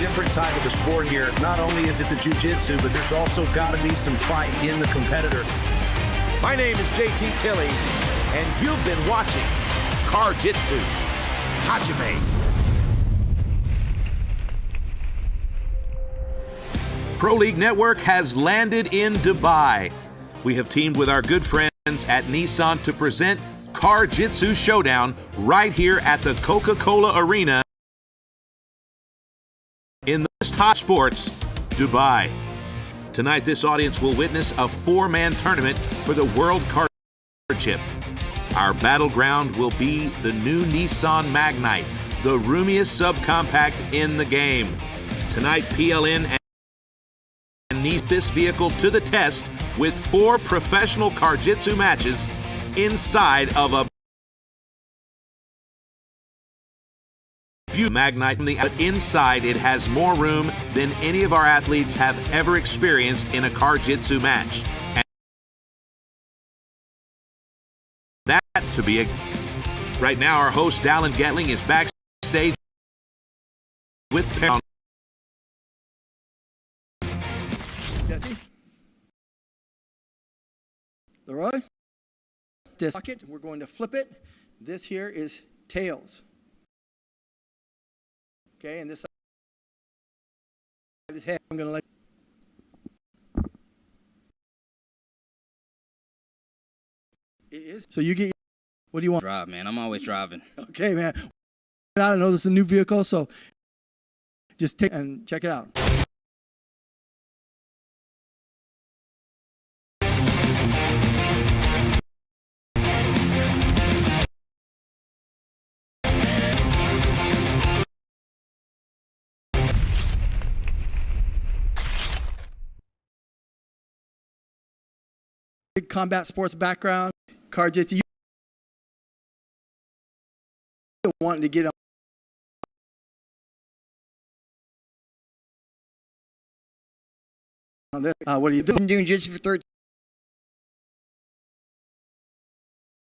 different type of a sport here. Not only is it the jiu-jitsu, but there's also got to be some fight in the competitor. My name is JT Tilley, and you've been watching CarJitsu Hajime. Pro League Network has landed in Dubai. We have teamed with our good friends at Nissan to present CarJitsu Showdown right here at the Coca-Cola Arena in the best hot sports, Dubai. Tonight, this audience will witness a 4-man tournament for the World Car Championship. Our battleground will be the new Nissan Magnite, the roomiest subcompact in the game. Tonight, PLN needs this vehicle to the test with 4 professional CarJitsu matches inside of a Magnite. But inside, it has more room than any of our athletes have ever experienced in a CarJitsu match. And that to be a... Right now, our host, Dallin Getling, is backstage with Pound. Jessie? LaRoy? This bucket, we're going to flip it. This here is tails. Okay, and this side is head. I'm going to let... It is. So you get... What do you want? Drive, man. I'm always driving. Okay, man. I don't know, this is a new vehicle, so just take and check it out. Big combat sports background, CarJitsu. You wanting to get on this? What are you doing? Been doing jiu-jitsu for 13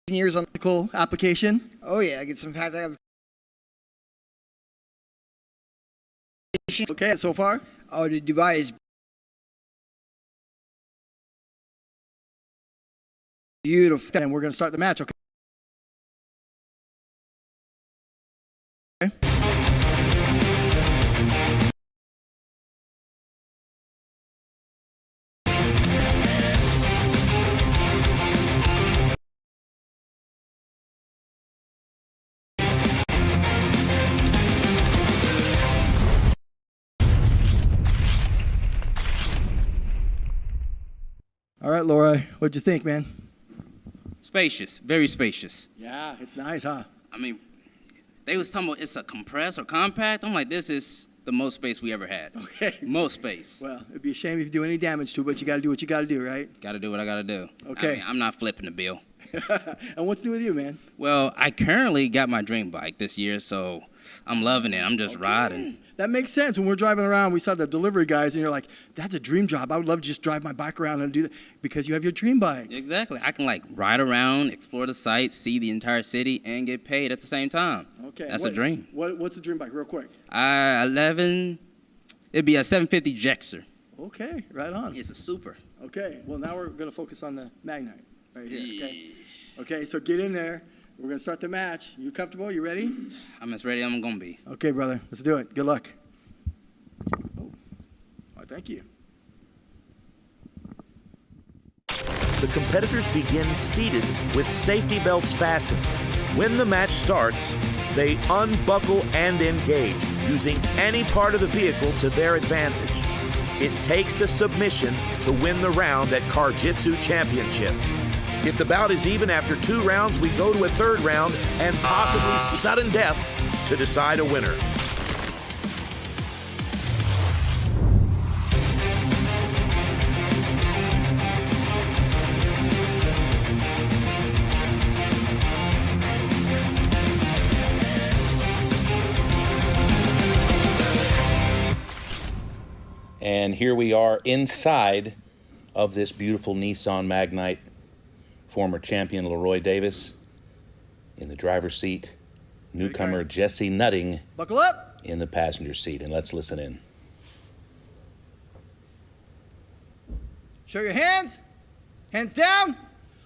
years on the cool application. Oh yeah, I get some fact. Okay, so far? Oh, the Dubai is beautiful. And we're going to start the match, okay? All right, LaRoy, what'd you think, man? Spacious, very spacious. Yeah, it's nice, huh? I mean, they was talking about it's a compressed or compact. I'm like, this is the most space we ever had. Okay. Most space. Well, it'd be a shame if you do any damage to it, but you got to do what you got to do, right? Got to do what I got to do. Okay. I mean, I'm not flipping the bill. And what's new with you, man? Well, I currently got my dream bike this year, so I'm loving it. I'm just riding. That makes sense. When we're driving around, we saw the delivery guys, and you're like, that's a dream job. I would love to just drive my bike around and do that because you have your dream bike. Exactly. I can, like, ride around, explore the sights, see the entire city, and get paid at the same time. Okay. That's a dream. What's the dream bike, real quick? It'd be a 750 Jexer. Okay, right on. It's a super. Okay, well, now we're going to focus on the Magnite right here, okay? Okay, so get in there. We're going to start the match. You comfortable? You ready? I'm as ready as I'm going to be. Okay, brother. Let's do it. Good luck. Oh, thank you. The competitors begin seated with safety belts fastened. When the match starts, they unbuckle and engage, using any part of the vehicle to their advantage. It takes a submission to win the round at CarJitsu Championship. If the bout is even after 2 rounds, we go to a 3rd round and possibly sudden death to decide a winner. And here we are inside of this beautiful Nissan Magnite. Former champion LaRoy Davis in the driver's seat. Newcomer Jessie Nutting. Buckle up. in the passenger seat. And let's listen in. Show your hands. Hands down.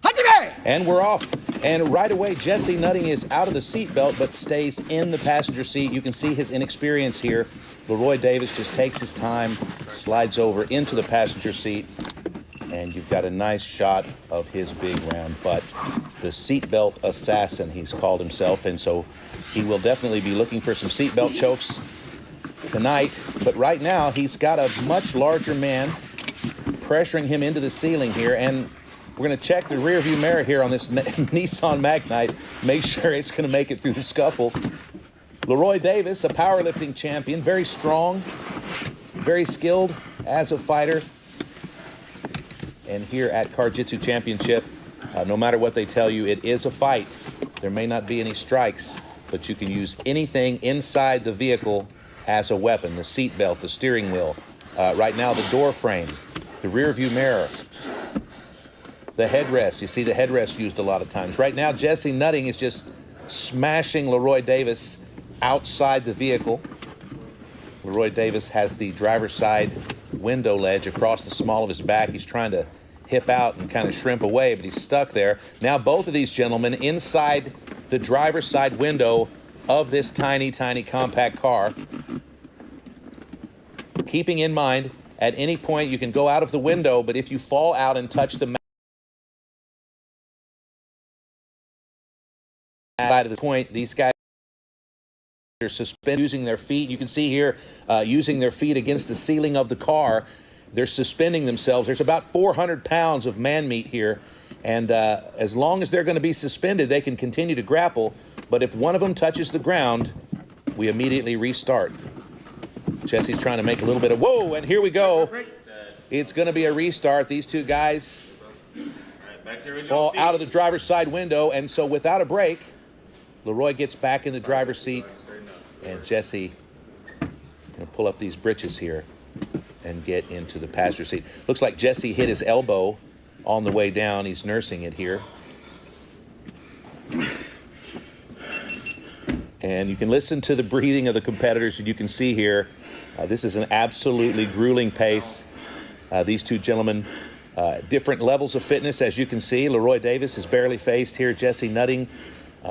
Hajime! And we're off. And right away, Jessie Nutting is out of the seatbelt but stays in the passenger seat. You can see his inexperience here. LaRoy Davis just takes his time, slides over into the passenger seat, and you've got a nice shot of his big round butt. The seatbelt assassin, he's called himself, and so he will definitely be looking for some seatbelt chokes tonight. But right now, he's got a much larger man pressuring him into the ceiling here, and we're going to check the rear view mirror here on this Nissan Magnite, make sure it's going to make it through the scuffle. LaRoy Davis, a powerlifting champion, very strong, very skilled as a fighter. And here at CarJitsu Championship, no matter what they tell you, it is a fight. There may not be any strikes, but you can use anything inside the vehicle as a weapon. The seat belt, the steering wheel, right now the door frame, the rear view mirror, the headrest. You see the headrest used a lot of times. Right now, Jessie Nutting is just smashing LaRoy Davis outside the vehicle. LaRoy Davis has the driver's side window ledge across the small of his back. He's trying to hip out and kind of shrimp away, but he's stuck there. Now both of these gentlemen inside the driver's side window of this tiny, tiny compact car. Keeping in mind, at any point you can go out of the window, but if you fall out and touch the side of the point, these guys are suspended using their feet. You can see here using their feet against the ceiling of the car. They're suspending themselves. There's about 400 pounds of man meat here, and as long as they're going to be suspended, they can continue to grapple, but if one of them touches the ground, we immediately restart. Jessie's trying to make a little bit of whoa, and here we go. It's going to be a restart. These two guys fall out of the driver's side window, and so without a break, LaRoy gets back in the driver's seat, and Jessie will pull up these britches here and get into the passenger seat. Looks like Jessie hit his elbow on the way down. He's nursing it here. And you can listen to the breathing of the competitors, and you can see here, this is an absolutely grueling pace. These two gentlemen, different levels of fitness, as you can see. LaRoy Davis is barely phased here. Jessie Nutting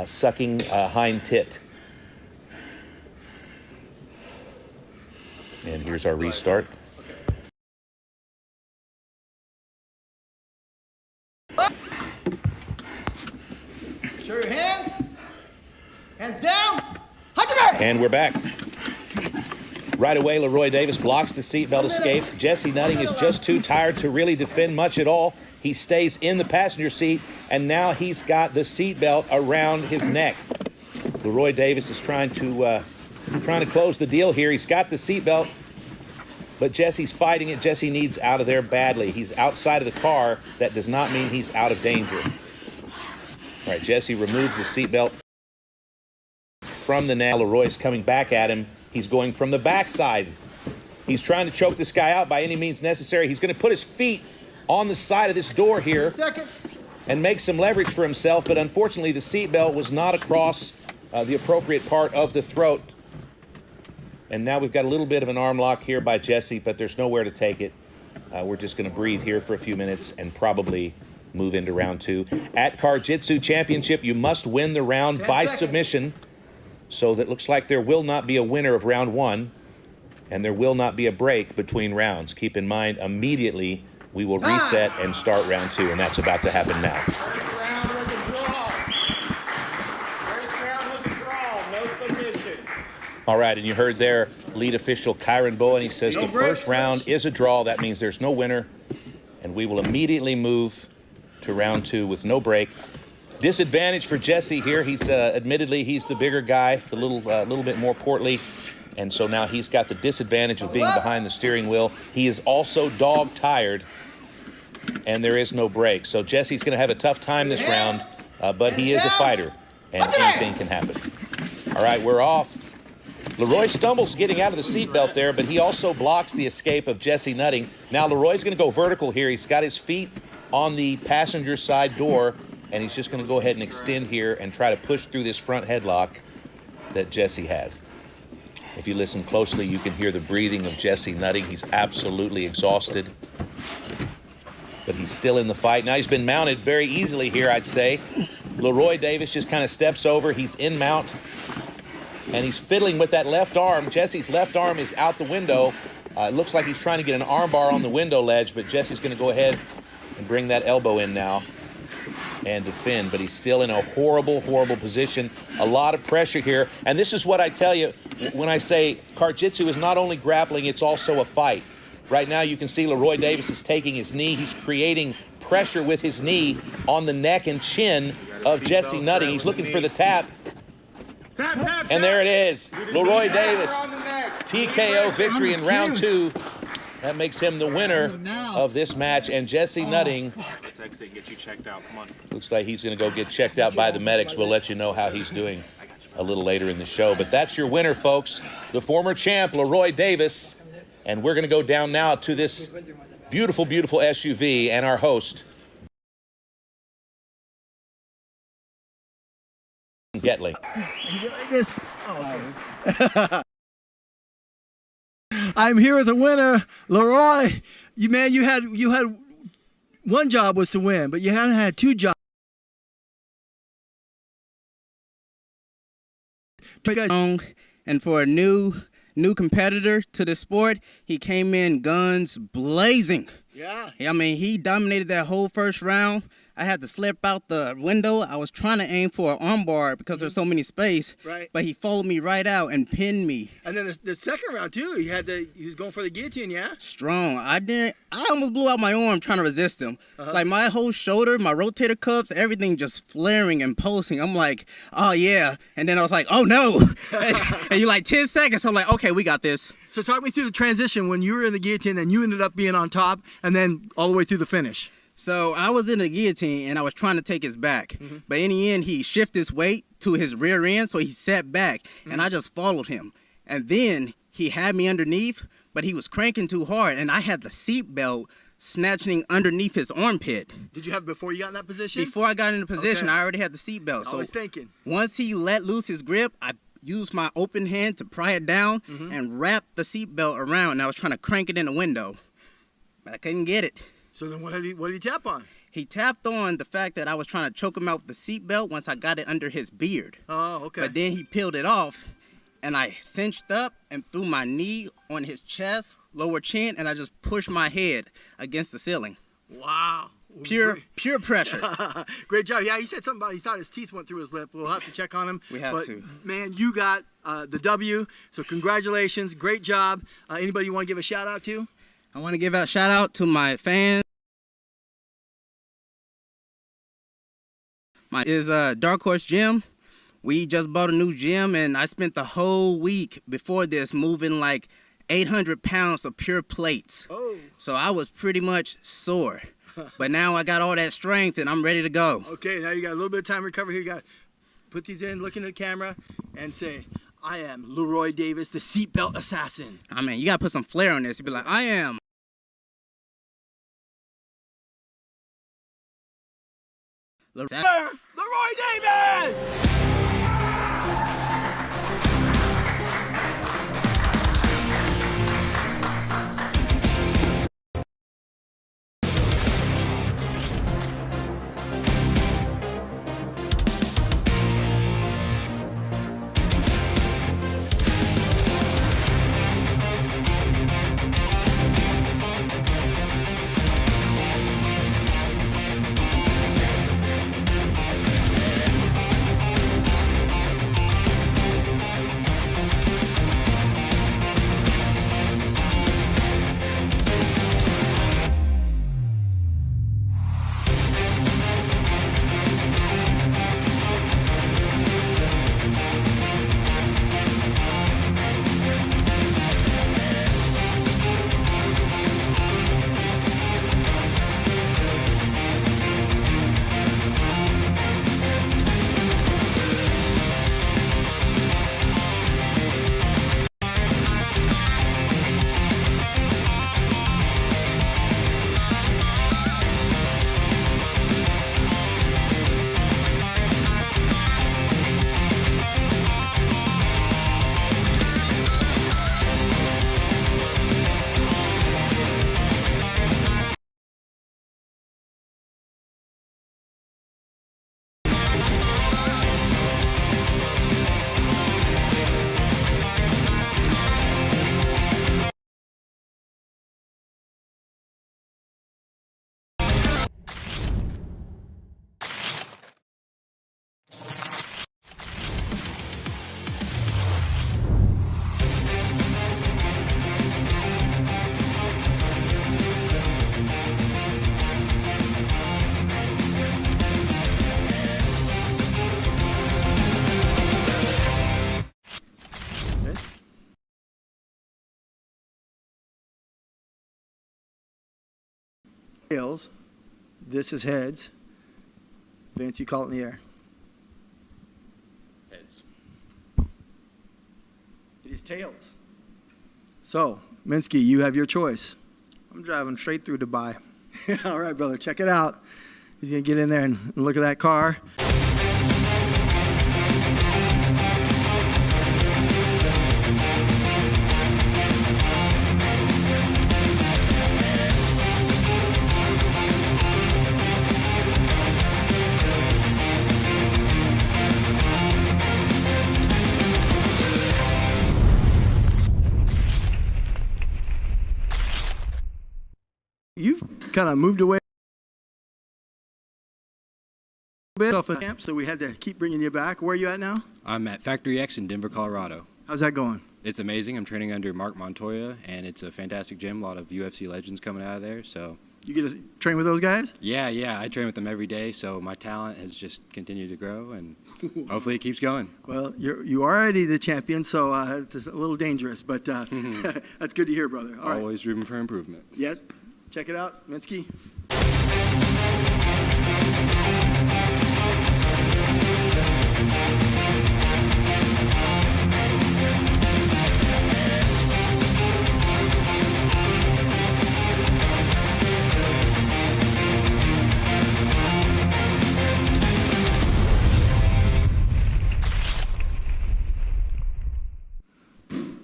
sucking hind tit. And here's our restart. Show your hands. Hands down. Hajime! And we're back. Right away, LaRoy Davis blocks the seatbelt escape. Jessie Nutting is just too tired to really defend much at all. He stays in the passenger seat, and now he's got the seatbelt around his neck. LaRoy Davis is trying to close the deal here. He's got the seatbelt, but Jessie's fighting it. Jessie needs out of there badly. He's outside of the car. That does not mean he's out of danger. All right, Jessie removes the seatbelt from the neck. LaRoy's coming back at him. He's going from the backside. He's trying to choke this guy out by any means necessary. He's going to put his feet on the side of this door here and make some leverage for himself, but unfortunately the seatbelt was not across the appropriate part of the throat. And now we've got a little bit of an arm lock here by Jessie, but there's nowhere to take it. We're just going to breathe here for a few minutes and probably move into round two. At CarJitsu Championship, you must win the round by submission. So that looks like there will not be a winner of round one, and there will not be a break between rounds. Keep in mind, immediately we will reset and start round two, and that's about to happen now. First round was a draw. First round was a draw, no submission. All right, and you heard their lead official, Kyron Bowen. He says the first round is a draw. That means there's no winner, and we will immediately move to round two with no break. Disadvantage for Jessie here. He's admittedly he's the bigger guy, a little bit more portly, and so now he's got the disadvantage of being behind the steering wheel. He is also dog tired, and there is no break. So Jessie's going to have a tough time this round, but he is a fighter, and anything can happen. All right, we're off. LaRoy stumbles getting out of the seatbelt there, but he also blocks the escape of Jessie Nutting. Now LaRoy's going to go vertical here. He's got his feet on the passenger side door, and he's just going to go ahead and extend here and try to push through this front headlock that Jessie has. If you listen closely, you can hear the breathing of Jessie Nutting. He's absolutely exhausted, but he's still in the fight. Now he's been mounted very easily here, I'd say. LaRoy Davis just kind of steps over. He's in mount, and he's fiddling with that left arm. Jessie's left arm is out the window. It looks like he's trying to get an arm bar on the window ledge, but Jessie's going to go ahead and bring that elbow in now and defend. But he's still in a horrible, horrible position. A lot of pressure here. And this is what I tell you when I say CarJitsu is not only grappling, it's also a fight. Right now you can see LaRoy Davis is taking his knee. He's creating pressure with his knee on the neck and chin of Jessie Nutting. He's looking for the tap. And there it is. LaRoy Davis, TKO victory in round 2. That makes him the winner of this match. And Jessie Nutting, Let's exit and get you checked out. Come on. looks like he's going to go get checked out by the medics. We'll let you know how he's doing a little later in the show. But that's your winner, folks. The former champ, LaRoy Davis. And we're going to go down now to this beautiful, beautiful SUV and our host, Getling. Like this. Oh. I'm here with the winner, LaRoy. You had one job was to win, but you hadn't had 2 jobs. And for a new competitor to the sport, he came in guns blazing. Yeah. I mean, he dominated that whole first round. I had to slip out the window. I was trying to aim for an armbar because there's so many space. Right. But he followed me right out and pinned me. And then the second round too, he was going for the guillotine, yeah? Strong. I almost blew out my arm trying to resist him. Like my whole shoulder, my rotator cuffs, everything just flaring and pulsing. I'm like, oh yeah. And then I was like, oh no. and you're like 10 seconds. I'm like, okay, we got this. So talk me through the transition when you were in the guillotine, then you ended up being on top, and then all the way through the finish. So I was in the guillotine and I was trying to take his back. But in the end, he shifted his weight to his rear end, so he sat back and I just followed him. And then he had me underneath, but he was cranking too hard and I had the seat belt snatching underneath his armpit. Did you have it before you got in that position? Before I got in the position, Okay. I already had the seat belt. I So was thinking. once he let loose his grip, I used my open hand to pry it down and wrap the seat belt around. And I was trying to crank it in the window, but I couldn't get it. So then what did he tap on? He tapped on the fact that I was trying to choke him out with the seatbelt once I got it under his beard. Oh, okay. But then he peeled it off, and I cinched up and threw my knee on his chest, lower chin, and I just pushed my head against the ceiling. Wow. Pure pressure. Great job. Yeah, he said something about he thought his teeth went through his lip. We'll have to check on him. We have but, to. Man, you got the W, so congratulations. Great job. Anybody you want to give a shout out to? I want to give a shout out to my fans. Is Dark Horse Gym. We just bought a new gym, and I spent the whole week before this moving like 800 pounds of pure plates. Oh. So I was pretty much sore. But now I got all that strength, and I'm ready to go. Okay, now you got a little bit of time to recover here. You got to put these in, look in the camera, and say, I am LaRoy Davis, the seatbelt assassin. I mean, you got to put some flair on this. You'd be like, I am. LaRoy Davis! tails. This is heads. Vince, you call it in the air. Heads. It is tails. So, Minski, you have your choice. I'm driving straight through Dubai. All right, brother, check it out. He's going to get in there and look at that car. You've kind of moved away a bit off of camp, so we had to keep bringing you back. Where are you at now? I'm at Factory X in Denver, Colorado. How's that going? It's amazing. I'm training under Mark Montoya, and it's a fantastic gym. A lot of UFC legends coming out of there. So You get to train with those guys? yeah, I train with them every day. So my talent has just continued to grow, and hopefully it keeps going. Well, you are already the champion, so it's a little dangerous, but that's good to hear, brother. All right. Always room for improvement. Yes. Check it out, Minski.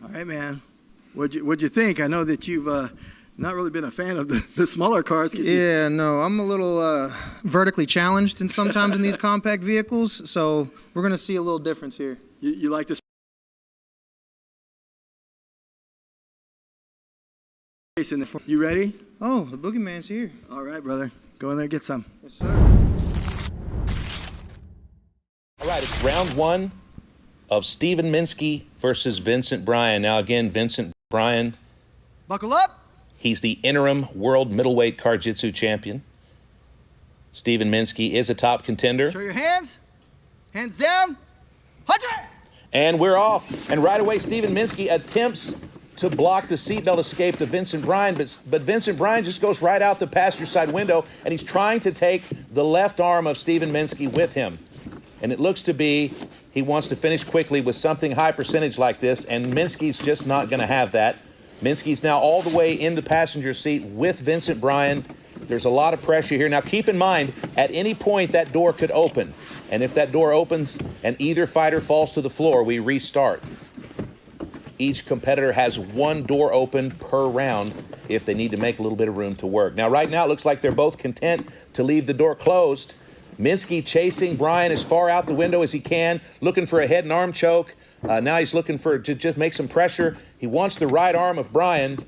All right, man. What'd you think? I know that you've not really been a fan of the smaller cars. Yeah, no, I'm a little vertically challenged and sometimes in these compact vehicles, so we're going to see a little difference here. You like this? You ready? Oh, the boogeyman's here. All right, brother. Go in there and get some. Yes, sir. All right, it's round one of Stephen Minski versus Vincent Bryan. Now, again, Vincent Bryan, Buckle up. he's the interim world middleweight CarJitsu champion. Stephen Minski is a top contender. Show your hands. Hands down. Hunter. And we're off. And right away, Stephen Minski attempts to block the seatbelt escape to Vincent Bryan, but Vincent Bryan just goes right out the passenger side window, and he's trying to take the left arm of Stephen Minski with him. And it looks to be he wants to finish quickly with something high percentage like this, and Minski's just not going to have that. Minski's now all the way in the passenger seat with Vincent Bryan. There's a lot of pressure here. Now, keep in mind, at any point that door could open. And if that door opens and either fighter falls to the floor, we restart. Each competitor has one door open per round if they need to make a little bit of room to work. Now, right now, it looks like they're both content to leave the door closed. Minski chasing Bryan as far out the window as he can, looking for a head and arm choke. Now he's looking to just make some pressure. He wants the right arm of Bryan,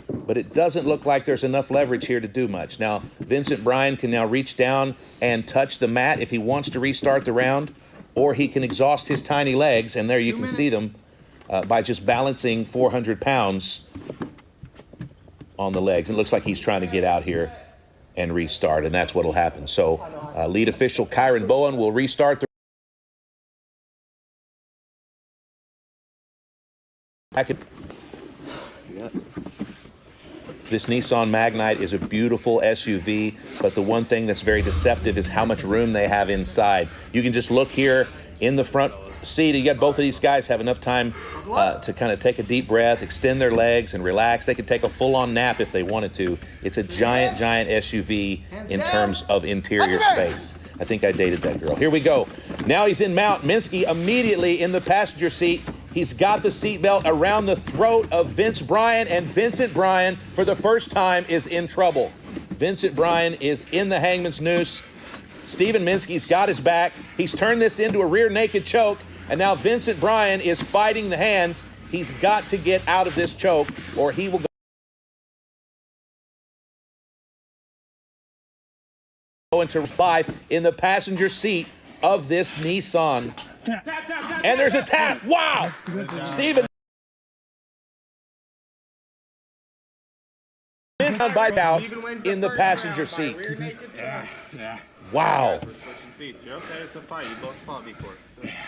but it doesn't look like there's enough leverage here to do much. Now, Vincent Bryan can now reach down and touch the mat if he wants to restart the round, or he can exhaust his tiny legs, and there you can see them by just balancing 400 pounds on the legs. And it looks like he's trying to get out here and restart, and that's what will happen. So lead official Kyron Bowen will restart the This Nissan Magnite is a beautiful SUV, but the one thing that's very deceptive is how much room they have inside. You can just look here in the front seat. You got both of these guys have enough time to kind of take a deep breath, extend their legs, and relax. They could take a full-on nap if they wanted to. It's a giant SUV in terms of interior space. I think I dated that girl. Here we go. Now he's in mount. Minski immediately in the passenger seat. He's got the seatbelt around the throat of Vince Bryan, and Vincent Bryan, for the first time, is in trouble. Vincent Bryan is in the hangman's noose. Stephen Minski's got his back. He's turned this into a rear naked choke, and now Vincent Bryan is fighting the hands. He's got to get out of this choke, or he will go into life in the passenger seat of this Nissan. And there's a tap. Wow! Stephen Nissan bite out in the passenger seat. Wow.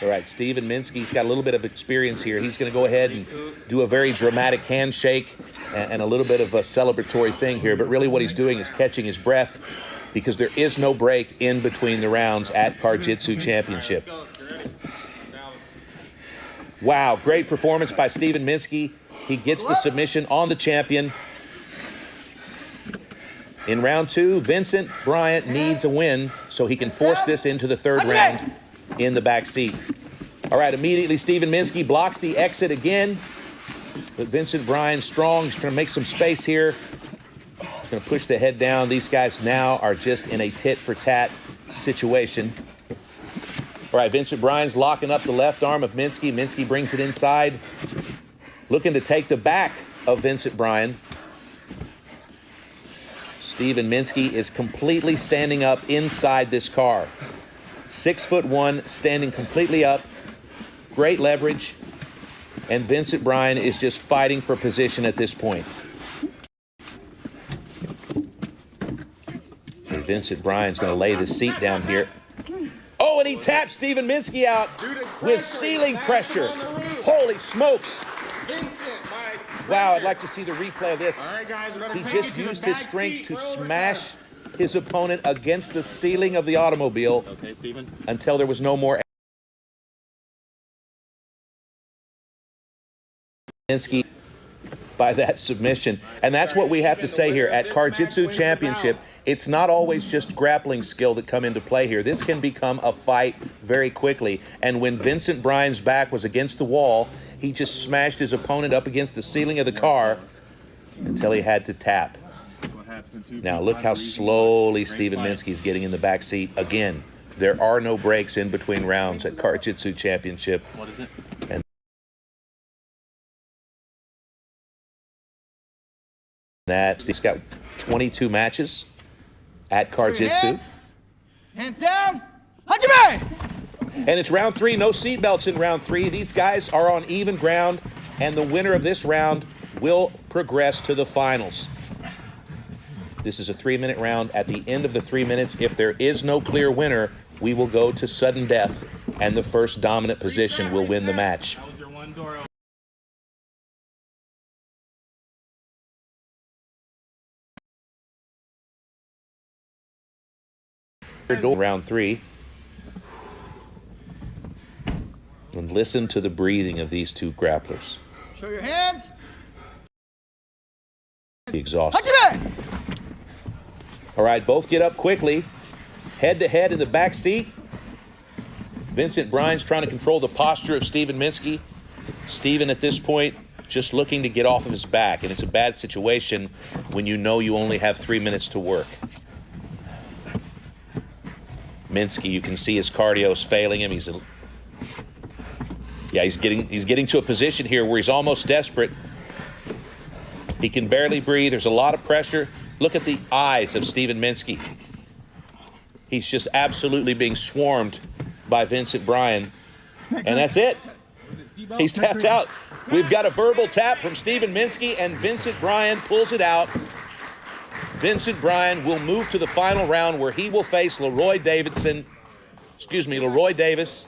All right, Stephen Minski's got a little bit of experience here. He's going to go ahead and do a very dramatic handshake and a little bit of a celebratory thing here, but really what he's doing is catching his breath because there is no break in between the rounds at CarJitsu Championship. Wow, great performance by Stephen Minski. He gets the submission on the champion. In round 2, Vincent Bryan needs a win so he can force this into the 3rd round in the back seat. All right, immediately Stephen Minski blocks the exit again. But Vincent Bryan strong. He's going to make some space here. He's going to push the head down. These guys now are just in a tit-for-tat situation. All right, Vincent Bryan's locking up the left arm of Minski. Minski brings it inside, looking to take the back of Vincent Bryan. Stephen Minski is completely standing up inside this car. 6'1", standing completely up. Great leverage. And Vincent Bryan is just fighting for position at this point. So Vincent Bryan's going to lay the seat down here. Oh, and he taps Stephen Minski out with ceiling pressure. Holy smokes. Wow, I'd like to see the replay of this. He just used his strength to smash his opponent against the ceiling of the automobile until there was no more. Minski by that submission. And that's what we have to say here at CarJitsu Championship. It's not always just grappling skill that come into play here. This can become a fight very quickly. And when Vincent Bryan's back was against the wall, he just smashed his opponent up against the ceiling of the car until he had to tap. Now look how slowly Stephen Minski is getting in the back seat. Again, there are no breaks in between rounds at CarJitsu Championship. What is it? And that he's got 22 matches at CarJitsu. Hands down. Hajime! And it's round 3, no seatbelts in round 3. These guys are on even ground, and the winner of this round will progress to the finals. This is a 3-minute round. At the end of the 3 minutes, if there is no clear winner, we will go to sudden death, and the first dominant position will win the match. Round 3. And listen to the breathing of these two grapplers. Show your hands. Exhausted. All right, both get up quickly. Head to head in the back seat. Vincent Bryan's trying to control the posture of Stephen Minski. Stephen at this point just looking to get off of his back, and it's a bad situation when you know you only have 3 minutes to work. Minski, you can see his cardio is failing him. He's getting to a position here where he's almost desperate. He can barely breathe. There's a lot of pressure. Look at the eyes of Stephen Minski. He's just absolutely being swarmed by Vincent Bryan. And that's it. He's tapped out. We've got a verbal tap from Stephen Minski, and Vincent Bryan pulls it out. Vincent Bryan will move to the final round where he will face LaRoy Davis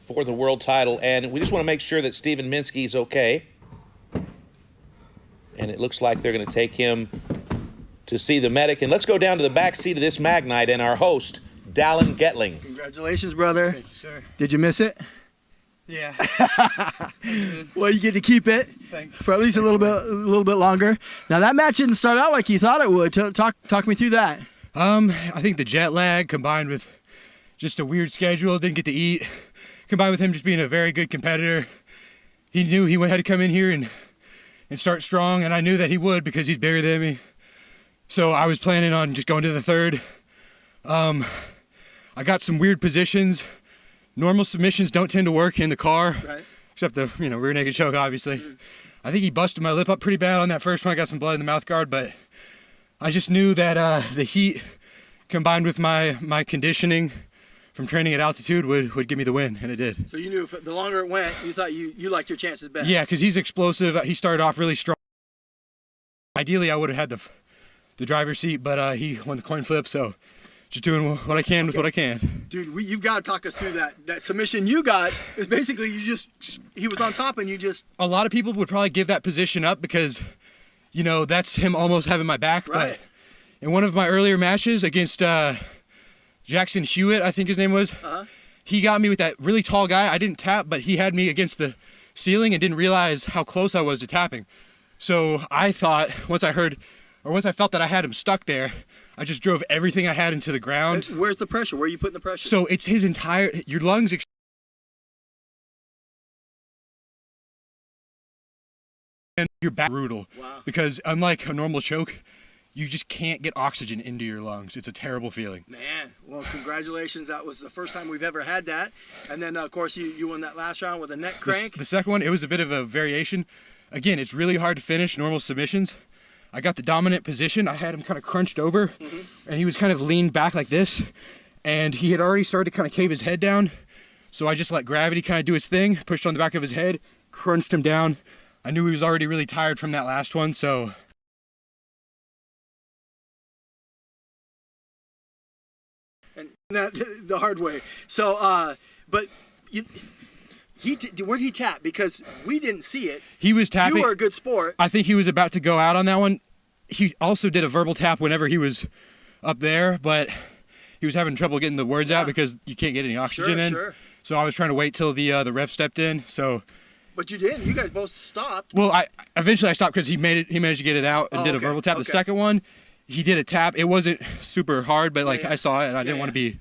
for the world title. And we just want to make sure that Stephen Minski is okay. And it looks like they're going to take him to see the medic. And let's go down to the back seat of this Magnite and our host, Dallin Getling. Congratulations, brother. Thank you, sir. Did you miss it? Yeah. Well, you get to keep it for at least a little bit longer. Now that match didn't start out like you thought it would. Talk me through that. I think the jet lag combined with just a weird schedule, didn't get to eat, combined with him just being a very good competitor. He knew he had to come in here and start strong, and I knew that he would because he's bigger than me. So I was planning on just going to the 3rd. I got some weird positions. Normal submissions don't tend to work in the car, right, except the rear naked choke, obviously. Mm-hmm. I think he busted my lip up pretty bad on that first one. I got some blood in the mouth guard, but I just knew that the heat combined with my conditioning from training at altitude would give me the win, and it did. So you knew if the longer it went, you thought you liked your chances better. Yeah, because he's explosive. He started off really strong. Ideally, I would have had the driver's seat, but he won the coin flip, so just doing what I can with what I can. Dude, you've got to talk us through that. That submission you got is basically he was on top and you just... A lot of people would probably give that position up because, you know, that's him almost having my back. Right. But in one of my earlier matches against Jackson Hewitt, I think his name was, he got me with that really tall guy. I didn't tap, but he had me against the ceiling and didn't realize how close I was to tapping. So I thought, once I felt that I had him stuck there, I just drove everything I had into the ground. Where's the pressure? Where are you putting the pressure? So it's his entire, your lungs, and your back brutal. Wow. Because unlike a normal choke, you just can't get oxygen into your lungs. It's a terrible feeling. Man, well, congratulations. That was the first time we've ever had that. And then, of course, you won that last round with a neck crank. The second one, it was a bit of a variation. Again, it's really hard to finish normal submissions. I got the dominant position. I had him kind of crunched over, and he was kind of leaned back like this. And he had already started to kind of cave his head down. So I just let gravity kind of do its thing, pushed on the back of his head, crunched him down. I knew he was already really tired from that last one, so... And that the hard way. So, but where'd he tap? Because we didn't see it. He was tapping. You were a good sport. I think he was about to go out on that one. He also did a verbal tap whenever he was up there, but he was having trouble getting the words out because you can't get any oxygen in. Sure. So I was trying to wait till the ref stepped in. So. But you didn't. You guys both stopped. Well, eventually I stopped because he managed to get it out and did a verbal tap. The second one, he did a tap. It wasn't super hard, but like I saw it and I didn't want to be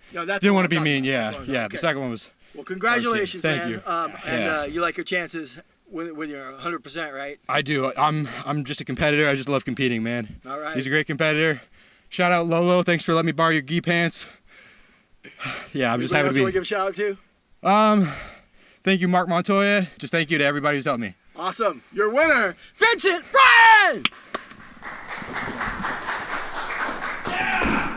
mean. Yeah. The second one was. Well, congratulations, Thank man. you. And you like your chances with your 100%, right? I do. I'm just a competitor. I just love competing, man. All right. He's a great competitor. Shout out Lolo. Thanks for letting me borrow your gi pants. Yeah, I'm just happy to be. Want to give a shout out to? Thank you, Mark Montoya. Just thank you to everybody who's helped me. Awesome. Your winner, Vincent Bryan! Tap!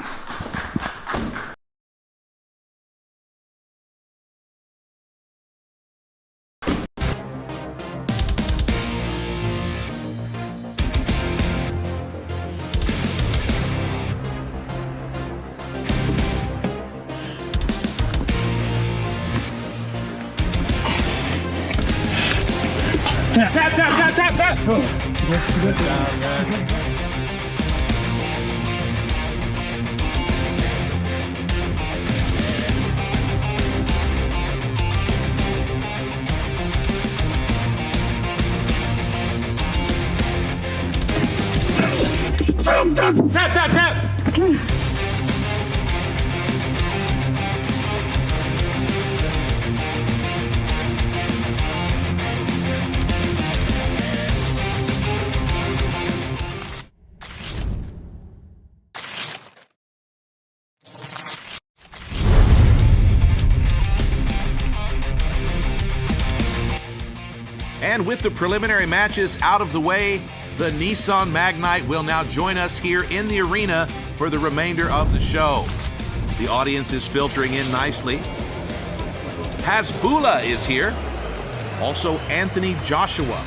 And with the preliminary matches out of the way, the Nissan Magnite will now join us here in the arena for the remainder of the show. The audience is filtering in nicely. Hasbullah is here. Also Anthony Joshua.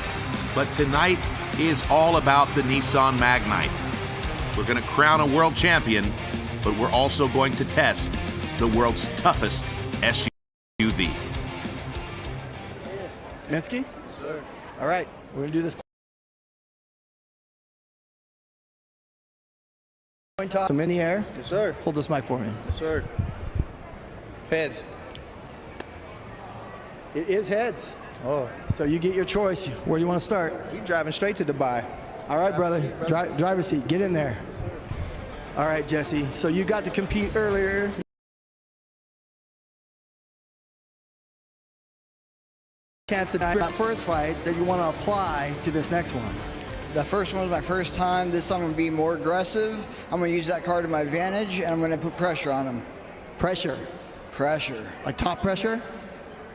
But tonight is all about the Nissan Magnite. We're going to crown a world champion, but we're also going to test the world's toughest SUV. Minski? Sir. All right, we're going to do this. Coin toss. Some in the air. Yes, sir. Hold this mic for me. Yes, sir. Heads. It is heads. Oh. So you get your choice. Where do you want to start? You're driving straight to Dubai. All right, brother. Driver's seat. Get in there. All right, Jesse. So you got to compete earlier. Chance to that first fight that you want to apply to this next one. The first one was my first time. This time I'm going to be more aggressive. I'm going to use that card to my advantage, and I'm going to put pressure on them. Pressure? Pressure. Like top pressure?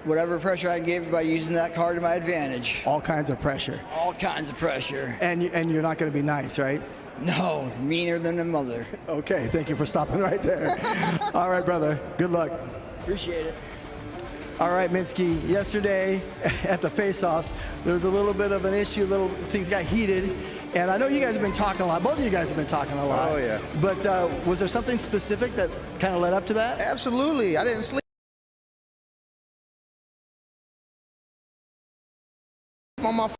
Whatever pressure I can give by using that card to my advantage. All kinds of pressure? All kinds of pressure. And you're not going to be nice, right? No, meaner than a mother. Okay, thank you for stopping right there. All right, brother. Good luck. Appreciate it. All right, Minski, yesterday at the face-offs, there was a little bit of an issue, things got heated, And I know you guys have been talking a lot. Both of you guys have been talking a lot. Oh, yeah. But was there something specific that kind of led up to that? Absolutely. I didn't sleep on my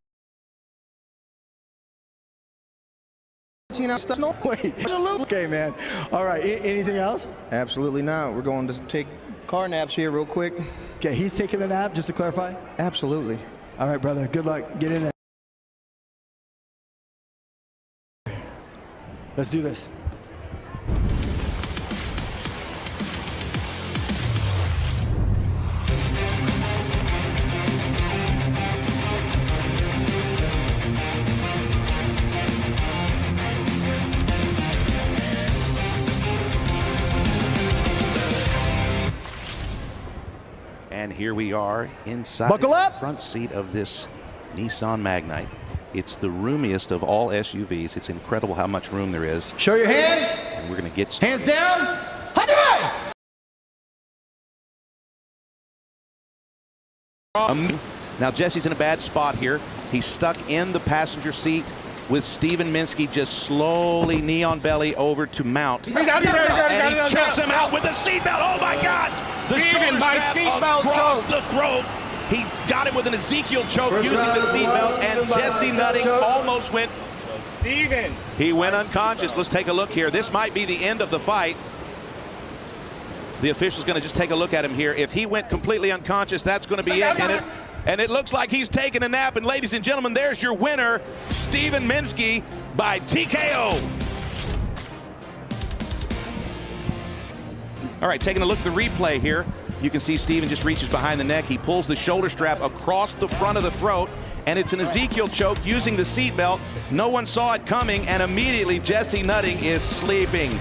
14-hour stuff. No way. Absolutely. Okay, man. All right. Anything else? Absolutely not. We're going to take car naps here real quick. Okay, he's taking a nap, just to clarify? Absolutely. All right, brother. Good luck. Get in there. Let's do this. And here we are inside Buckle up. the front seat of this Nissan Magnite. It's the roomiest of all SUVs. It's incredible how much room there is. Show your hands. And we're going to get started. Hands down. Now Jesse's in a bad spot here. He's stuck in the passenger seat with Steven Minski just slowly knee on belly over to mount. And he chokes him out with the seatbelt. Oh my God! The shoulder strap across the throat. He got him with an Ezekiel choke using the seatbelt, and Jessie Nutting almost went. Steven. He went unconscious. Let's take a look here. This might be the end of the fight. The official's going to just take a look at him here. If he went completely unconscious, that's going to be it. And it looks like he's taking a nap. And ladies and gentlemen, there's your winner, Steven Minski by TKO. All right, taking a look at the replay here. You can see Steven just reaches behind the neck. He pulls the shoulder strap across the front of the throat, and it's an Ezekiel choke using the seatbelt. No one saw it coming, and immediately Jessie Nutting is sleeping.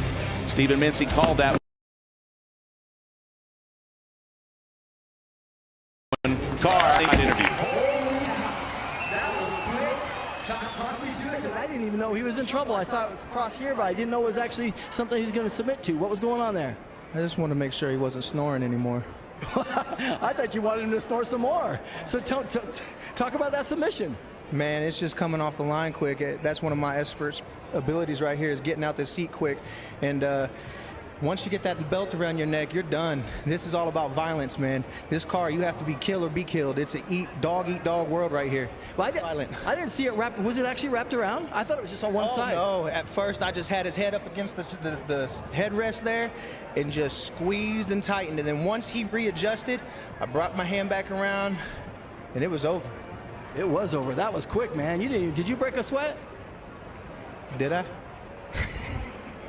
Steven Minski called that interview. That was quick. Talk me through it, because I didn't even know he was in trouble. I saw it cross here, but I didn't know it was actually something he was going to submit to. What was going on there? I just want to make sure he wasn't snoring anymore. I thought you wanted him to snore some more. So talk about that submission. Man, it's just coming off the line quick. That's one of my expert's abilities right here, is getting out the seat quick. And once you get that belt around your neck, you're done. This is all about violence, man. This car, you have to be kill or be killed. It's an eat dog world right here. Well, I didn't see it wrapped. Was it actually wrapped around? I thought it was just on one side. No, at first I just had his head up against the headrest there and just squeezed and tightened. And then once he readjusted, I brought my hand back around and it was over. It was over. That was quick, man. Did you break a sweat? Did I?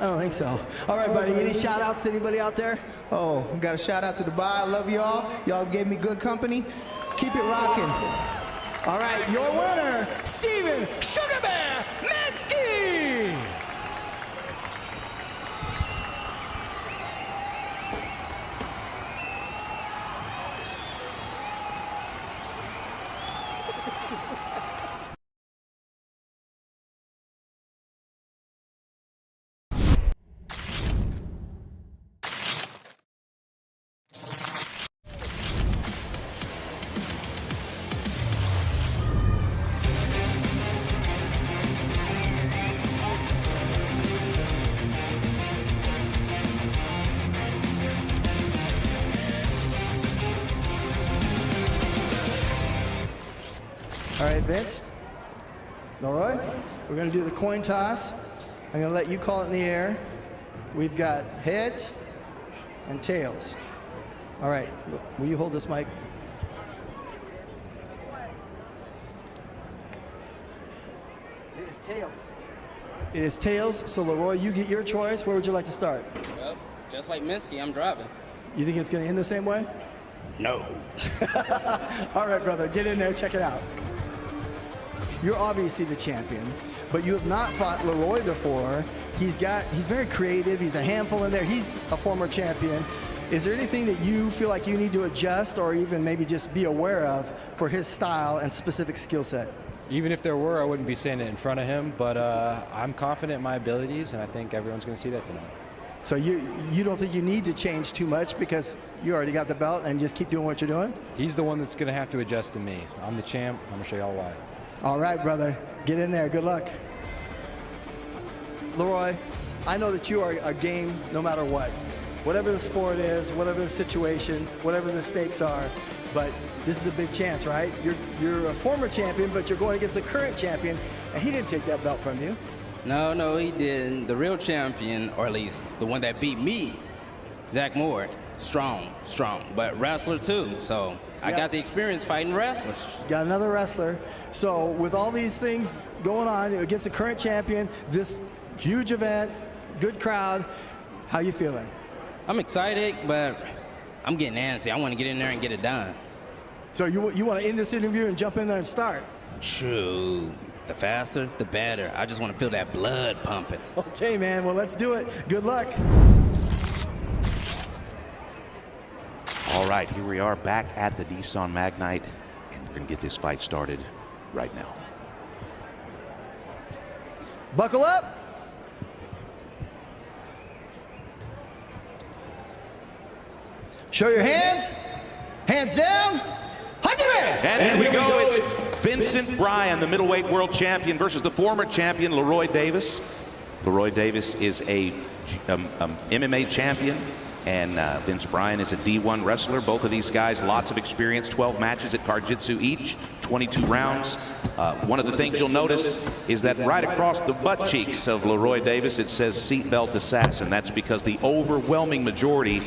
I don't think so. All right, buddy. Any shout outs to anybody out there? Oh, got a shout out to Dubai. I love y'all. Y'all gave me good company. Keep it rocking. All right, your winner, Steven Sugar Bear Minski. All right, Vince, LaRoy, we're going to do the coin toss. I'm going to let you call it in the air. We've got heads and tails. All right, will you hold this mic? It is tails. It is tails, so LaRoy, you get your choice. Where would you like to start? Well, just like Minski, I'm driving. You think it's going to end the same way? No. All right, brother, get in there, check it out. You're obviously the champion, but you have not fought LaRoy before. He's very creative. He's a handful in there. He's a former champion. Is there anything that you feel like you need to adjust or even maybe just be aware of for his style and specific skill set? Even if there were, I wouldn't be saying it in front of him, but I'm confident in my abilities, and I think everyone's going to see that tonight. So you don't think you need to change too much because you already got the belt and just keep doing what you're doing? He's the one that's going to have to adjust to me. I'm the champ. I'm going to show y'all why. All right, brother. Get in there. Good luck. LaRoy, I know that you are a game no matter what. Whatever the sport is, whatever the situation, whatever the stakes are, but this is a big chance, right? You're a former champion, but you're going against the current champion, and he didn't take that belt from you. No, he didn't. The real champion, or at least the one that beat me, Zach Moore, strong, but wrestler too. So I got the experience fighting wrestlers. Got another wrestler. So with all these things going on against the current champion, this huge event, good crowd, how you feeling? I'm excited, but I'm getting antsy. I want to get in there and get it done. So you want to end this interview and jump in there and start? True. The faster, the better. I just want to feel that blood pumping. Okay, man. Well, let's do it. Good luck. All right, here we are back at the Nissan Magnite, and we're going to get this fight started right now. Buckle up. Show your hands. Hands down. And here we go. It's Vincent Bryan, the middleweight world champion, versus the former champion, LaRoy Davis. LaRoy Davis is a MMA champion, and Vince Bryan is a D1 wrestler. Both of these guys, lots of experience, 12 matches at CarJitsu each, 22 rounds. One of the things you'll notice is that right across the butt cheeks of LaRoy Davis, it says seatbelt assassin. That's because the overwhelming majority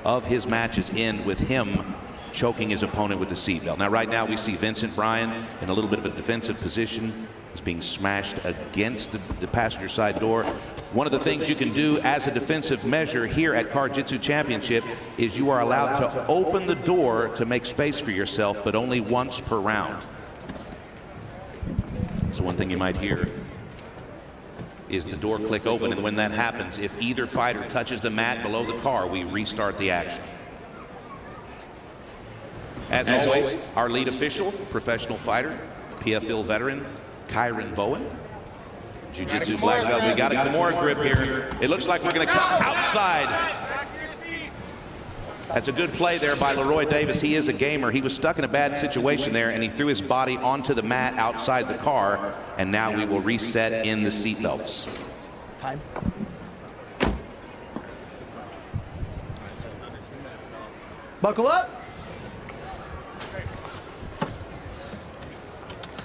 of his matches end with him choking his opponent with the seatbelt. Now, right now, we see Vincent Bryan in a little bit of a defensive position. He's being smashed against the passenger side door. One of the things you can do as a defensive measure here at CarJitsu Championship is you are allowed to open the door to make space for yourself, but only once per round. So one thing you might hear is the door click open, and when that happens, if either fighter touches the mat below the car, we restart the action. As always, our lead official, professional fighter, PFL veteran, Kyron Bowen. Jiu-Jitsu black belt. We got a Kimura grip here. It looks like we're going to come outside. That's a good play there by LaRoy Davis. He is a gamer. He was stuck in a bad situation there, and he threw his body onto the mat outside the car, and now we will reset in the seatbelts. Time. Buckle up.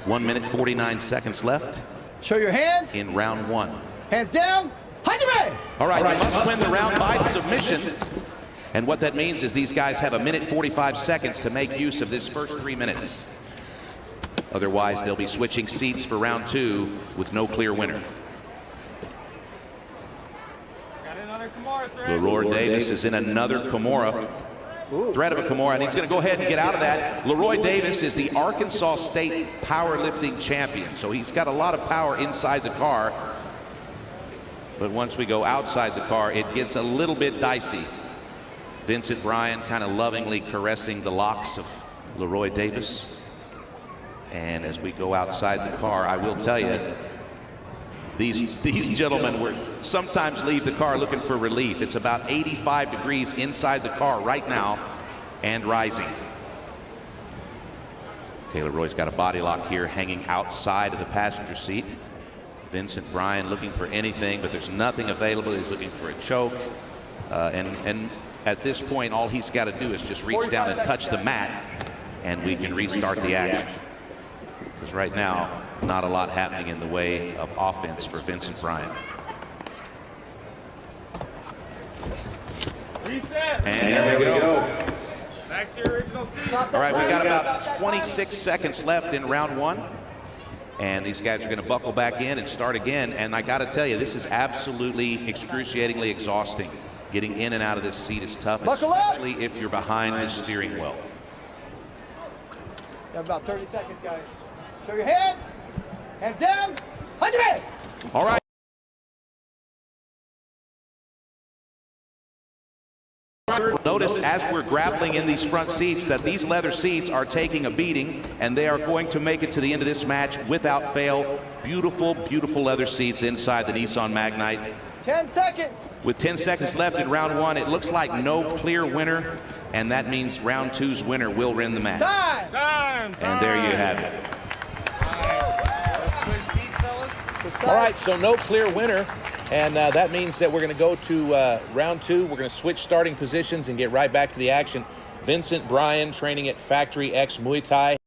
1 minute, 49 seconds left. Show your hands. In round one. Hands down. Hajime! All right, you must win the round by submission. And what that means is these guys have 1 minute, 45 seconds to make use of this first 3 minutes. Otherwise, they'll be switching seats for round two with no clear winner. LaRoy Davis is in another Kimura. Threat of a Kimura, and he's going to go ahead and get out of that. LaRoy Davis is the Arkansas State powerlifting champion, so he's got a lot of power inside the car. But once we go outside the car, it gets a little bit dicey. Vincent Bryan kind of lovingly caressing the locks of LaRoy Davis. And as we go outside the car, I will tell you, these gentlemen will sometimes leave the car looking for relief. It's about 85 degrees inside the car right now and rising. Okay, LaRoy's got a body lock here hanging outside of the passenger seat. Vincent Bryan looking for anything, but there's nothing available. He's looking for a choke. And at this point, all he's got to do is just reach down and touch the mat, and we can restart the action. Because right now, not a lot happening in the way of offense for Vincent Bryan. Reset. And there we go. Back to your original seat. All right, we got about 26 seconds left in round one. And these guys are going to buckle back in and start again. And I got to tell you, this is absolutely excruciatingly exhausting. Getting in and out of this seat is tough, especially if you're behind the steering wheel. You have about 30 seconds, guys. Show your hands. Hands down. Hajime! All right. Notice as we're grappling in these front seats that these leather seats are taking a beating, and they are going to make it to the end of this match without fail. Beautiful, beautiful leather seats inside the Nissan Magnite. 10 seconds. With 10 seconds left in round one, it looks like no clear winner, and that means round two's winner will win the match. Time. And there you have it. Switch seats, fellas. All right, so no clear winner. And that means that we're going to go to round 2. We're going to switch starting positions and get right back to the action. Vincent Bryan training at Factory X Muay Thai.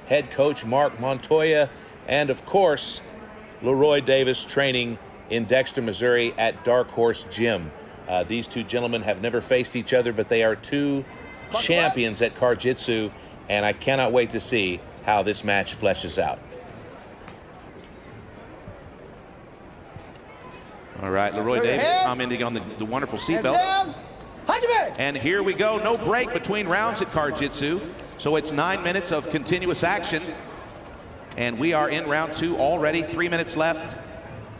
Head coach Mark Montoya. And, of course, LaRoy Davis training in Dexter, Missouri at Dark Horse Gym. These two gentlemen have never faced each other, but they are two champions at CarJitsu, and I cannot wait to see how this match fleshes out. All right, LaRoy Davis commenting on the wonderful seatbelt. And here we go, no break between rounds at CarJitsu. So it's 9 minutes of continuous action. And we are in round 2 already, 3 minutes left.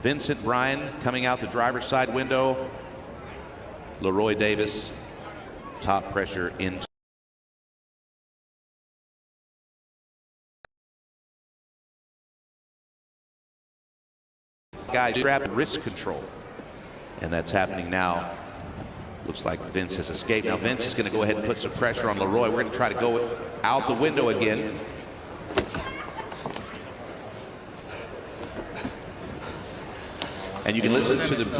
Vincent Bryan coming out the driver's side window. LaRoy Davis, top pressure into. Guys grab wrist control, and that's happening now. Looks like Vince has escaped. Now Vince is going to go ahead and put some pressure on LaRoy. We're going to try to go out the window again. And you can listen to the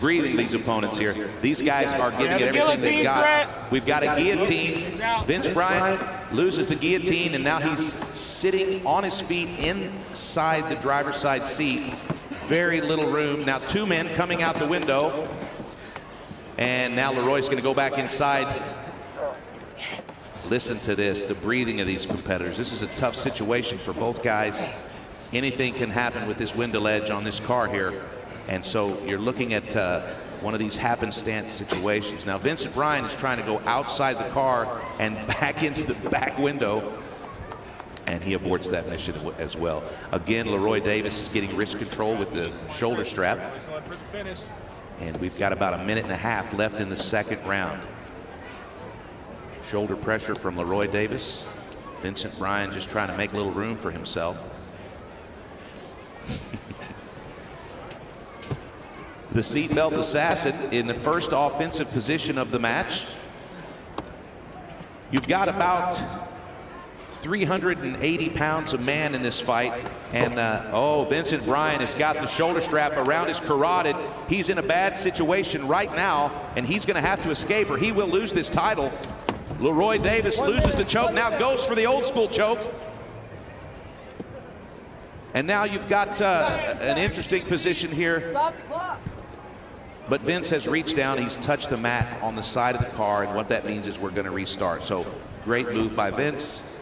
breathing these opponents here. These guys are giving it everything they've got. We've got a guillotine. Vince Bryan loses the guillotine, and now he's sitting on his feet inside the driver's side seat. Very little room. Now 2 men coming out the window. And now LaRoy's going to go back inside. Listen to this, the breathing of these competitors. This is a tough situation for both guys. Anything can happen with this window ledge on this car here. And so you're looking at one of these happenstance situations. Now Vincent Bryan is trying to go outside the car and back into the back window, and he aborts that mission as well. Again, LaRoy Davis is getting wrist control with the shoulder strap. And we've got about 1.5 minutes left in the second round. Shoulder pressure from LaRoy Davis. Vincent Bryan just trying to make a little room for himself. The seatbelt assassin in the first offensive position of the match. You've got about 380 pounds of man in this fight, and oh, Vincent Bryan has got the shoulder strap around his carotid. He's in a bad situation right now, and he's going to have to escape or he will lose this title. LaRoy Davis loses the choke, now goes for the old school choke. And now you've got an interesting position here. But Vince has reached down, he's touched the mat on the side of the car, and what that means is we're going to restart. So great move by Vince.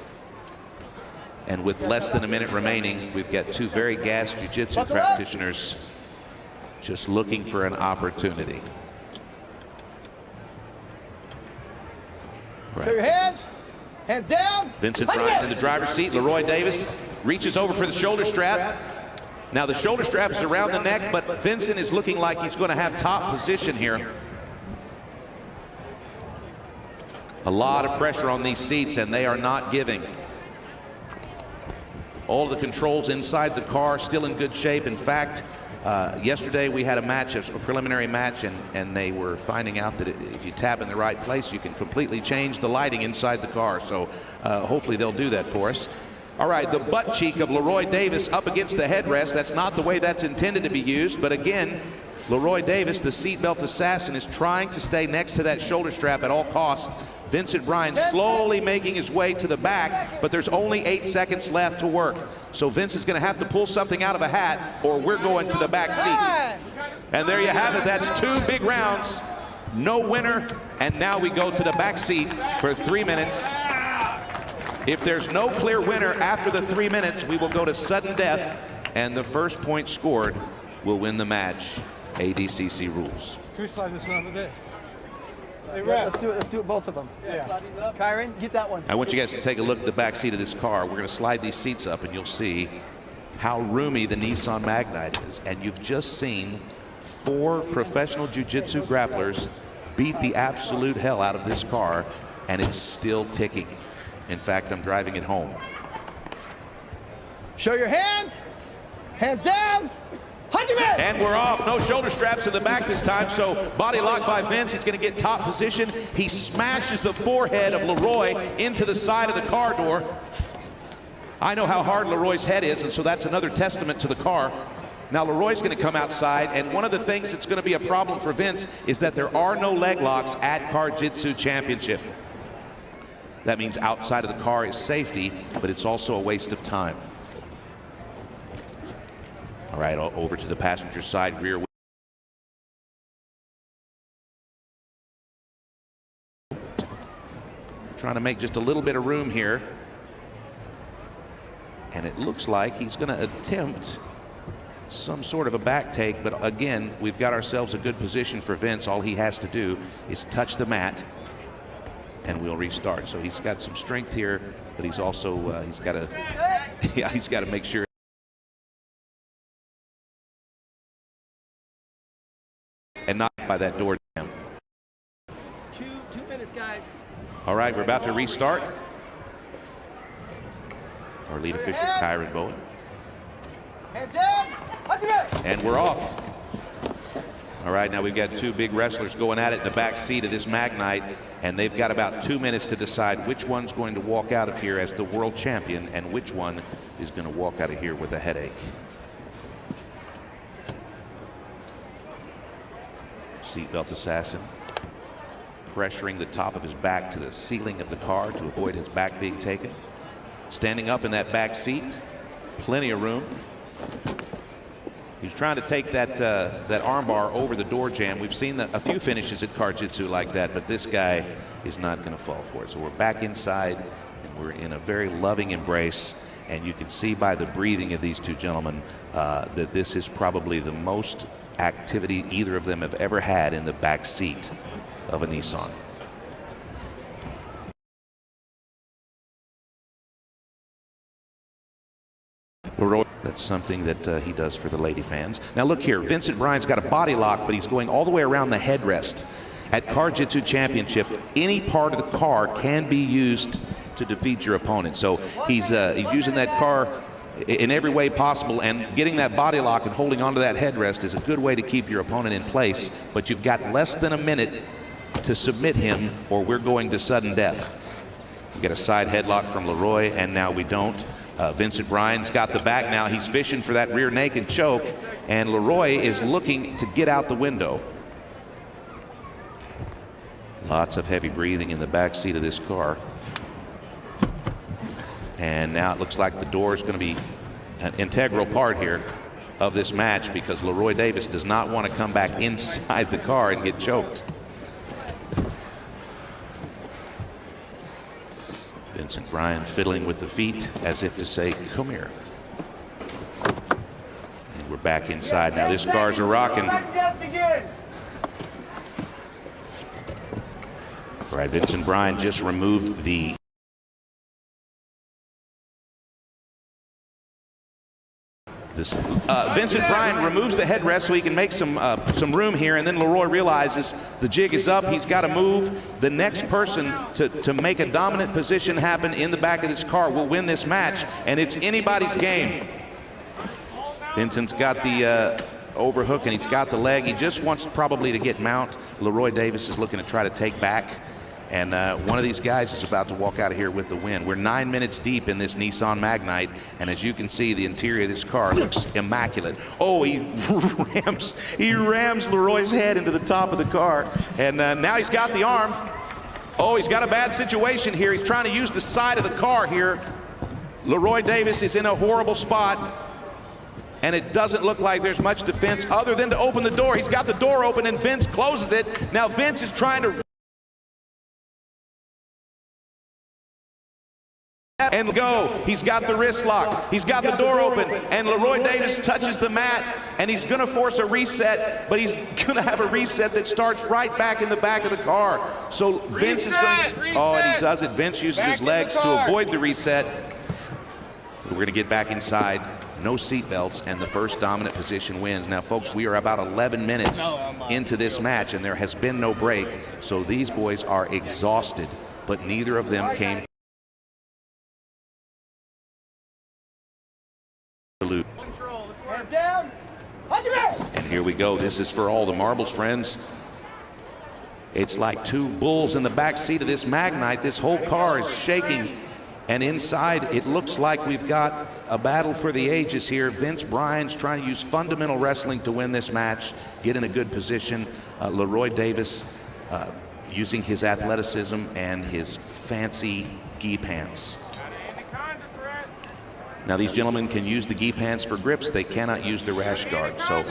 And with less than a minute remaining, we've got two very gassed jiu-jitsu practitioners just looking for an opportunity. Right. Show your hands. Hands down. Vincent Bryan in the driver's seat. LaRoy Davis reaches over for the shoulder strap. Now the shoulder strap is around the neck, but Vincent is looking like he's going to have top position here. A lot of pressure on these seats, and they are not giving. All the controls inside the car still in good shape. In fact, yesterday we had a match, a preliminary match, and they were finding out that if you tap in the right place, you can completely change the lighting inside the car. So hopefully they'll do that for us. All right, the butt cheek of LaRoy Davis up against the headrest. That's not the way that's intended to be used, but again, LaRoy Davis, the seatbelt assassin, is trying to stay next to that shoulder strap at all costs. Vincent Bryan slowly making his way to the back, but there's only 8 seconds left to work. So Vince is going to have to pull something out of a hat, or we're going to the back seat. And there you have it. That's 2 big rounds. No winner. And now we go to the back seat for 3 minutes. If there's no clear winner after the 3 minutes, we will go to sudden death, and the first point scored will win the match. ADCC rules. Can we slide this one up a bit? Hey, yeah, let's do it both of them. Yeah. Kyron, get that one. I want you guys to take a look at the back seat of this car. We're going to slide these seats up, and you'll see how roomy the Nissan Magnite is. And you've just seen 4 professional jiu-jitsu grapplers beat the absolute hell out of this car, and it's still ticking. In fact, I'm driving it home. Show your hands. Hands down. And we're off. No shoulder straps in the back this time, so body lock by Vince. He's going to get top position. He smashes the forehead of LaRoy into the side of the car door. I know how hard LaRoy's head is, and so that's another testament to the car. Now LaRoy's going to come outside, and one of the things that's going to be a problem for Vince is that there are no leg locks at CarJitsu Championship. That means outside of the car is safety, but it's also a waste of time. All right, over to the passenger side rear. Trying to make just a little bit of room here. And it looks like he's going to attempt some sort of a back take, but again, we've got ourselves a good position for Vince. All he has to do is touch the mat and we'll restart. So he's got some strength here, but he's also he's got to he's got to make sure and not by that door jam. Two minutes, guys. All right, we're about to restart. Our lead official, Kyron Bowen. Hands down. And we're off. All right, now we've got two big wrestlers going at it in the back seat of this Magnite, and they've got about 2 minutes to decide which one's going to walk out of here as the world champion and which one is going to walk out of here with a headache. Seatbelt assassin pressuring the top of his back to the ceiling of the car to avoid his back being taken. Standing up in that back seat, plenty of room. He's trying to take that that armbar over the door jam. We've seen a few finishes at CarJitsu like that, but this guy is not going to fall for it. So we're back inside, and we're in a very loving embrace. And you can see by the breathing of these two gentlemen that this is probably the most activity either of them have ever had in the back seat of a Nissan. That's something that he does for the lady fans. Now look here, Vincent Bryan's got a body lock, but he's going all the way around the headrest. At CarJitsu Championship, any part of the car can be used to defeat your opponent. So he's using that car in every way possible, and getting that body lock and holding onto that headrest is a good way to keep your opponent in place, but you've got less than a minute to submit him or we're going to sudden death. We get a side headlock from LaRoy, and now we don't. Vincent Bryan's got the back now. He's fishing for that rear naked choke, and LaRoy is looking to get out the window. Lots of heavy breathing in the back seat of this car. And now it looks like the door is going to be an integral part here of this match, because LaRoy Davis does not want to come back inside the car and get choked. Vincent Bryan fiddling with the feet as if to say, come here. And we're back inside. Now this car's a rocking. All right, Vincent Bryan just removed the Vincent Bryan removes the headrest so he can make some room here, and then LaRoy realizes the jig is up. He's got to move. The next person to make a dominant position happen in the back of this car will win this match, and it's anybody's game. Vincent's got the overhook, and he's got the leg. He just wants probably to get mount. LaRoy Davis is looking to try to take back. And one of these guys is about to walk out of here with the win. We're 9 minutes deep in this Nissan Magnite, and as you can see, the interior of this car looks immaculate. Oh, he rams LaRoy's head into the top of the car, and now he's got the arm. Oh, he's got a bad situation here. He's trying to use the side of the car here. LaRoy Davis is in a horrible spot, and it doesn't look like there's much defense other than to open the door. He's got the door open, and Vince closes it. Now Vince is trying to and go. He's got the wrist lock. He's got the door open, and LaRoy Davis touches the mat, and he's going to force a reset, but he's going to have a reset that starts right back in the back of the car. So Vince is going to, oh, and he does it. Vince uses his legs to avoid the reset. We're going to get back inside. No seat belts, and the first dominant position wins. Now, folks, we are about 11 minutes into this match, and there has been no break. So these boys are exhausted, but neither of them came. And here we go. This is for all the marbles, friends. It's like two bulls in the back seat of this Magnite. This whole car is shaking And inside, it looks like we've got a battle for the ages here. Vince Bryan's trying to use fundamental wrestling to win this match, get in a good position. LaRoy Davis using his athleticism and his fancy gi pants. Now these gentlemen can use the gi pants for grips. They cannot use the rash guard. So,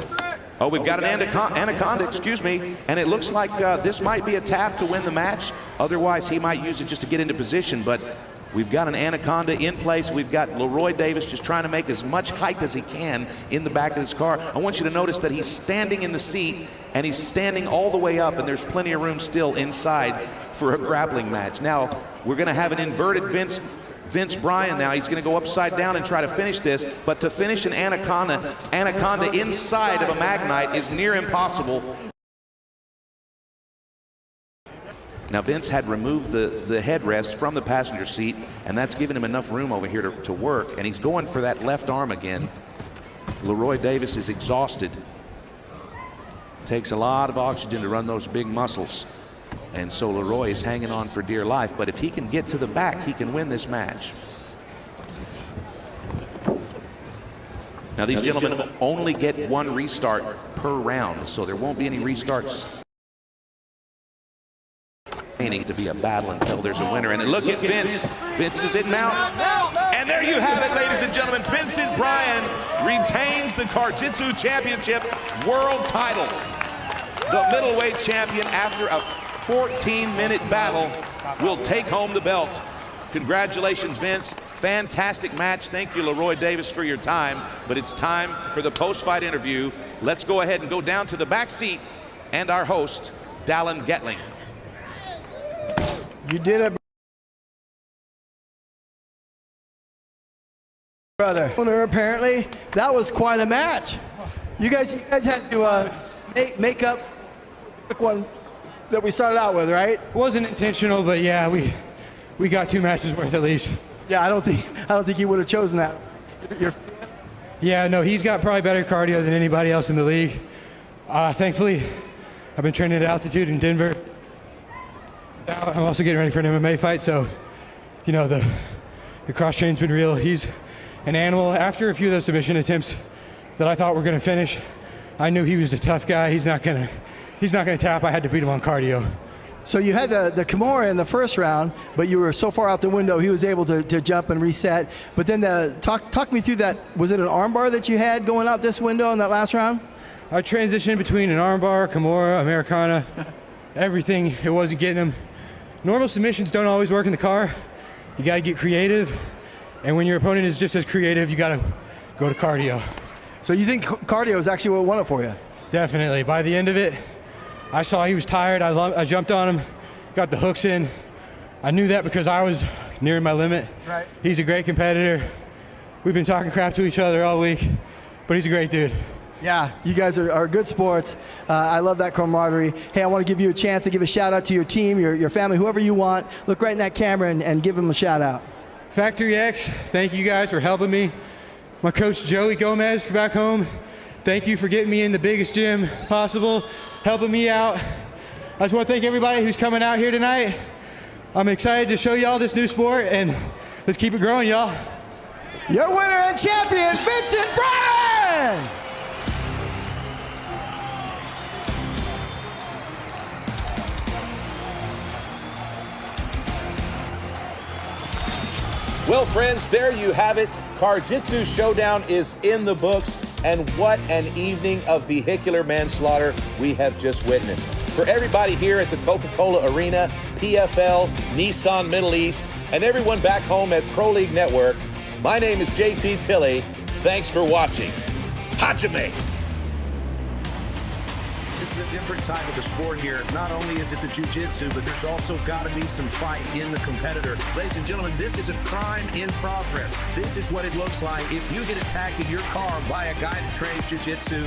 oh, we've got an anaconda, excuse me. And it looks like this might be a tap to win the match. Otherwise, he might use it just to get into position. But we've got an anaconda in place. We've got LaRoy Davis just trying to make as much height as he can in the back of this car. I want you to notice that he's standing in the seat and he's standing all the way up, and there's plenty of room still inside for a grappling match. Now, we're going to have an inverted Vince Bryan now. He's going to go upside down and try to finish this, but to finish an anaconda inside of a Magnite is near impossible. Now Vince had removed the headrest from the passenger seat, and that's given him enough room over here to work, and he's going for that left arm again. LaRoy Davis is exhausted. Takes a lot of oxygen to run those big muscles. And so LaRoy is hanging on for dear life, but if he can get to the back, he can win this match. Now these gentlemen only get one restart per round, so there won't be any restarts to be a battle until there's a winner. And look at Vince. Vince is in mount. And there you have it, ladies and gentlemen. Vincent Bryan retains the CarJitsu Championship world title. The middleweight champion, after a 14-minute battle, will take home the belt. Congratulations, Vince. Fantastic match. Thank you, LaRoy Davis, for your time. But it's time for the post-fight interview. Let's go ahead and go down to the back seat and our host, Dallin Getling. You did it, brother. Apparently, that was quite a match. You guys had to make up the quick one that we started out with, right? It wasn't intentional, but yeah, we got 2 matches worth at least. Yeah, I don't think he would have chosen that. Yeah, no, he's got probably better cardio than anybody else in the league. Thankfully, I've been training at altitude in Denver. I'm also getting ready for an MMA fight, so, you know, the cross-train's been real. He's an animal. After a few of those submission attempts that I thought were going to finish, I knew he was a tough guy. He's not gonna tap. I had to beat him on cardio. So you had the Kimura in the first round, but you were so far out the window, he was able to jump and reset. But then talk me through that. Was it an armbar that you had going out this window in that last round? I transitioned between an armbar, Kimura, Americana, everything. It wasn't getting him. Normal submissions don't always work in the car. You got to get creative, and when your opponent is just as creative, you got to go to cardio. So you think cardio is actually what won it for you? Definitely. By the end of it, I saw he was tired. I jumped on him, got the hooks in. I knew that because I was nearing my limit. Right. He's a great competitor. We've been talking crap to each other all week, but he's a great dude. Yeah, you guys are good sports. I love that camaraderie. Hey, I want to give you a chance to give a shout out to your team, your family, whoever you want. Look right in that camera and give them a shout out. Factory X, thank you guys for helping me. My coach Joey Gomez from back home, thank you for getting me in the biggest gym possible, helping me out. I just want to thank everybody who's coming out here tonight. I'm excited to show y'all this new sport, and let's keep it growing, y'all. Your winner and champion, Vincent Bryan! Well, friends, there you have it. CarJitsu Showdown is in the books, and what an evening of vehicular manslaughter we have just witnessed. For everybody here at the Coca-Cola Arena, PFL, Nissan Middle East, and everyone back home at Pro League Network, my name is JT Tilley. Thanks for watching. Hajime! This is a different type of the sport here. Not only is it the jiu-jitsu, but there's also got to be some fight in the competitor. Ladies and gentlemen, this is a crime in progress. This is what it looks like if you get attacked in your car by a guy that trains jiu-jitsu.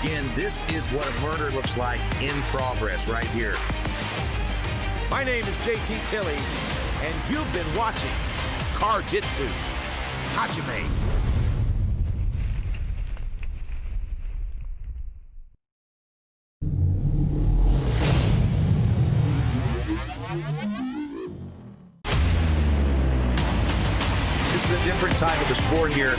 Again, this is what a murder looks like in progress right here. My name is JT Tilley, and you've been watching CarJitsu. Hajime. time of the sport here.